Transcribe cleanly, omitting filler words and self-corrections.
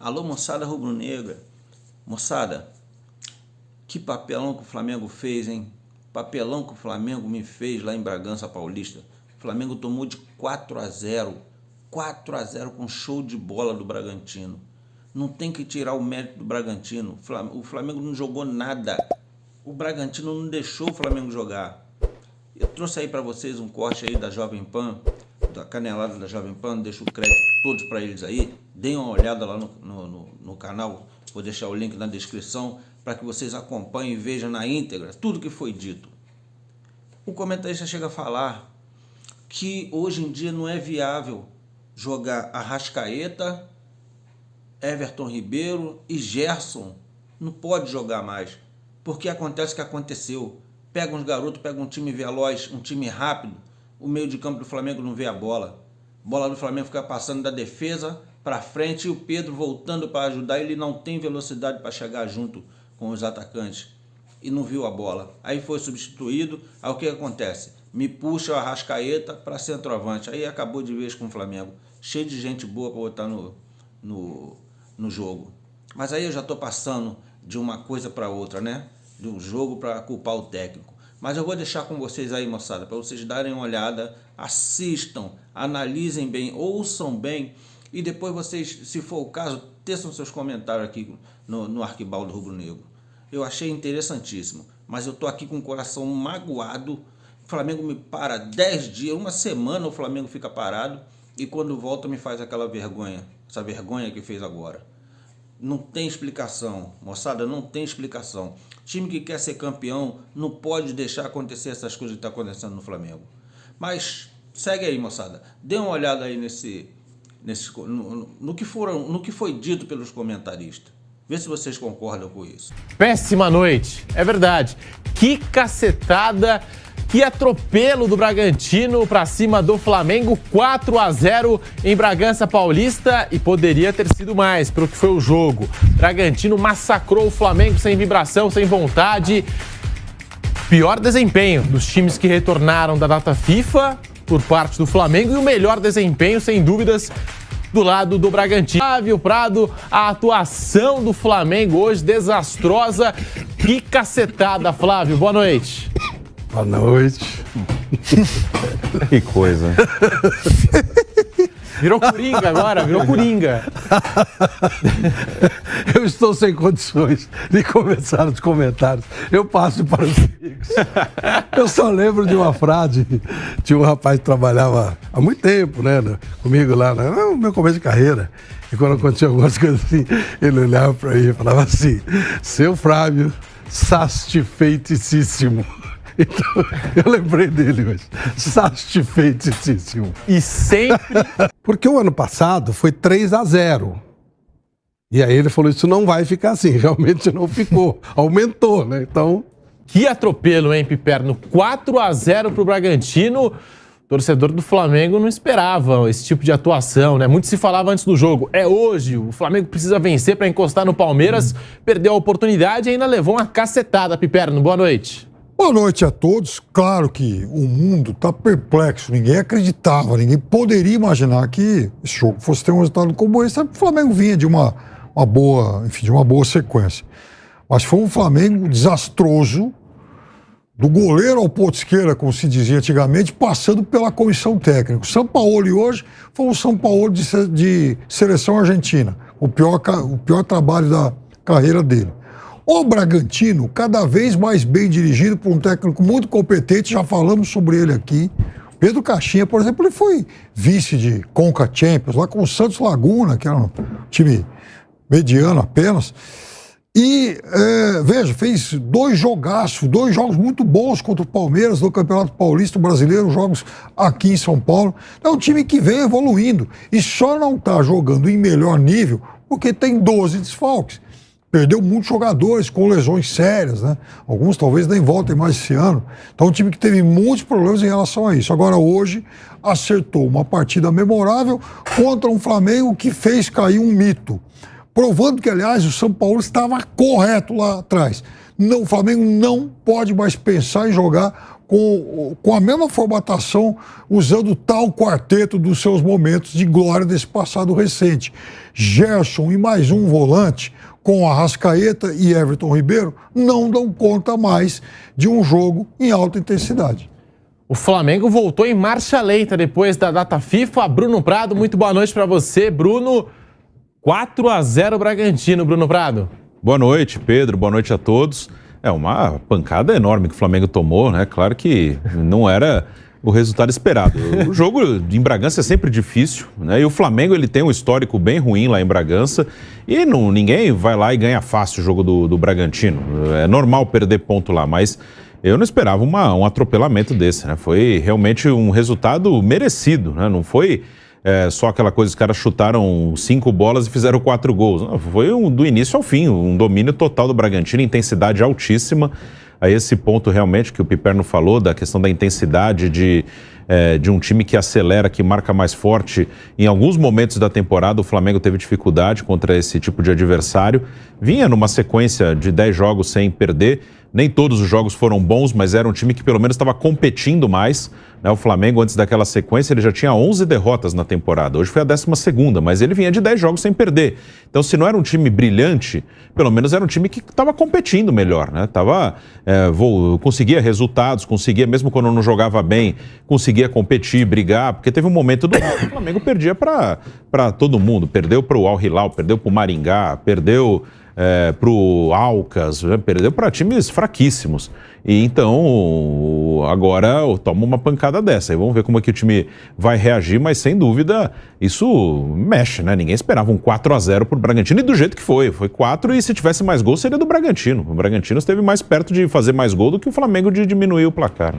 Alô, moçada rubro-negra. Moçada, que papelão que o Flamengo fez, hein? Papelão que o Flamengo me fez lá em Bragança Paulista. O Flamengo tomou de 4-0. 4-0 com show de bola do Bragantino. Não tem que tirar o mérito do Bragantino. O Flamengo não jogou nada. O Bragantino não deixou o Flamengo jogar. Eu trouxe aí para vocês um corte aí da Jovem Pan, da canelada da Jovem Pan, deixo o crédito todos para eles aí. Deem uma olhada lá no canal, vou deixar o link na descrição para que vocês acompanhem e vejam na íntegra tudo que foi dito. O comentarista chega a falar que hoje em dia não é viável jogar Arrascaeta, Everton Ribeiro e Gerson. Não pode jogar mais, porque acontece o que aconteceu. Pega uns garotos, pega um time veloz, um time rápido, o meio de campo do Flamengo não vê a bola. A bola do Flamengo fica passando da defesa para frente e o Pedro voltando para ajudar, ele não tem velocidade para chegar junto com os atacantes e não viu a bola. Aí foi substituído, aí o que acontece? Me puxa o Arrascaeta para centroavante, aí acabou de vez com o Flamengo, cheio de gente boa para botar no jogo. Mas aí eu já estou passando de uma coisa para outra, né? De um jogo para culpar o técnico. Mas eu vou deixar com vocês aí, moçada, para vocês darem uma olhada, assistam, analisem bem, ouçam bem e depois vocês, se for o caso, teçam seus comentários aqui no Arquibaldo Rubro Negro. Eu achei interessantíssimo, mas eu tô aqui com o coração magoado. O Flamengo me para 10 dias, uma semana o Flamengo fica parado e quando volta me faz aquela vergonha, essa vergonha que fez agora. Não tem explicação, moçada, não tem explicação. Time que quer ser campeão não pode deixar acontecer essas coisas que estão acontecendo no Flamengo. Mas segue aí, moçada. Dê uma olhada aí no que foi dito pelos comentaristas. Vê se vocês concordam com isso. Péssima noite, é verdade. Que cacetada, que atropelo do Bragantino para cima do Flamengo, 4-0 em Bragança Paulista e poderia ter sido mais pelo que foi o jogo. Bragantino massacrou o Flamengo sem vibração, sem vontade. Pior desempenho dos times que retornaram da data FIFA por parte do Flamengo e o melhor desempenho, sem dúvidas, do lado do Bragantino. Flávio Prado, a atuação do Flamengo hoje desastrosa. Que cacetada, Flávio. Boa noite. Boa noite. Que coisa. Virou Coringa agora, virou Coringa. Eu estou sem condições de começar os comentários. Eu passo para os amigos. Eu só lembro de uma frase. Tinha um rapaz que trabalhava há muito tempo, né, comigo lá, no meu começo de carreira. E quando acontecia algumas coisas assim, ele olhava para mim e falava assim: seu Flávio, satisfeitíssimo. Então, eu lembrei dele hoje. Satisfeitíssimo. E sempre... Porque o ano passado foi 3-0. E aí ele falou, isso não vai ficar assim. Realmente não ficou. Aumentou, né? Então... Que atropelo, hein, Piperno? 4-0 pro Bragantino. O torcedor do Flamengo não esperava esse tipo de atuação, né? Muito se falava antes do jogo. É hoje, o Flamengo precisa vencer para encostar no Palmeiras. Perdeu a oportunidade e ainda levou uma cacetada, Piperno. Boa noite. Boa noite a todos. Claro que o mundo está perplexo, ninguém acreditava, ninguém poderia imaginar que esse jogo fosse ter um resultado como esse. O Flamengo vinha de uma boa sequência. Mas foi um Flamengo desastroso, do goleiro ao ponto esquerda, como se dizia antigamente, passando pela comissão técnica. O Sampaoli hoje foi um Sampaoli de seleção argentina, o pior trabalho da carreira dele. O Bragantino, cada vez mais bem dirigido por um técnico muito competente, já falamos sobre ele aqui. Pedro Caixinha, por exemplo, ele foi vice de Conca Champions, lá com o Santos Laguna, que era um time mediano apenas. E, veja, fez dois jogos muito bons contra o Palmeiras no Campeonato Paulista Brasileiro, jogos aqui em São Paulo. É um time que vem evoluindo e só não está jogando em melhor nível porque tem 12 desfalques. Perdeu muitos jogadores com lesões sérias, né? Alguns talvez nem voltem mais esse ano. Então, um time que teve muitos problemas em relação a isso. Agora, hoje, acertou uma partida memorável contra um Flamengo que fez cair um mito. Provando que, aliás, o São Paulo estava correto lá atrás. Não, o Flamengo não pode mais pensar em jogar com a mesma formatação, usando tal quarteto dos seus momentos de glória desse passado recente. Gerson e mais um volante, com Arrascaeta e Everton Ribeiro, não dão conta mais de um jogo em alta intensidade. O Flamengo voltou em marcha lenta depois da data FIFA. Bruno Prado, muito boa noite para você. Bruno, 4-0 Bragantino, Bruno Prado. Boa noite, Pedro. Boa noite a todos. É uma pancada enorme que o Flamengo tomou, né? Claro que não era o resultado esperado. O jogo em Bragança é sempre difícil, né? E o Flamengo, ele tem um histórico bem ruim lá em Bragança e ninguém vai lá e ganha fácil o jogo do Bragantino. É normal perder ponto lá, mas eu não esperava um atropelamento desse, né? Foi realmente um resultado merecido, né? Não foi só aquela coisa, os caras chutaram 5 bolas e fizeram 4 gols. Não, foi do início ao fim, um domínio total do Bragantino, intensidade altíssima. A esse ponto realmente que o Piperno falou, da questão da intensidade de um time que acelera, que marca mais forte. Em alguns momentos da temporada o Flamengo teve dificuldade contra esse tipo de adversário. Vinha numa sequência de 10 jogos sem perder. Nem todos os jogos foram bons, mas era um time que pelo menos estava competindo mais, né? O Flamengo, antes daquela sequência, ele já tinha 11 derrotas na temporada. Hoje foi a 12ª, mas ele vinha de 10 jogos sem perder. Então, se não era um time brilhante, pelo menos era um time que estava competindo melhor, né? Conseguia resultados, conseguia, mesmo quando não jogava bem, conseguia competir, brigar, porque teve um momento do que o Flamengo perdia para todo mundo. Perdeu para o Al Hilal, perdeu para o Maringá, perdeu para o Alcas, né? Perdeu para times fraquíssimos. E então, agora toma uma pancada dessa. E vamos ver como é que o time vai reagir, mas sem dúvida isso mexe, né? Ninguém esperava um 4-0 pro Bragantino e do jeito que foi. Foi 4 e se tivesse mais gol seria do Bragantino. O Bragantino esteve mais perto de fazer mais gol do que o Flamengo de diminuir o placar.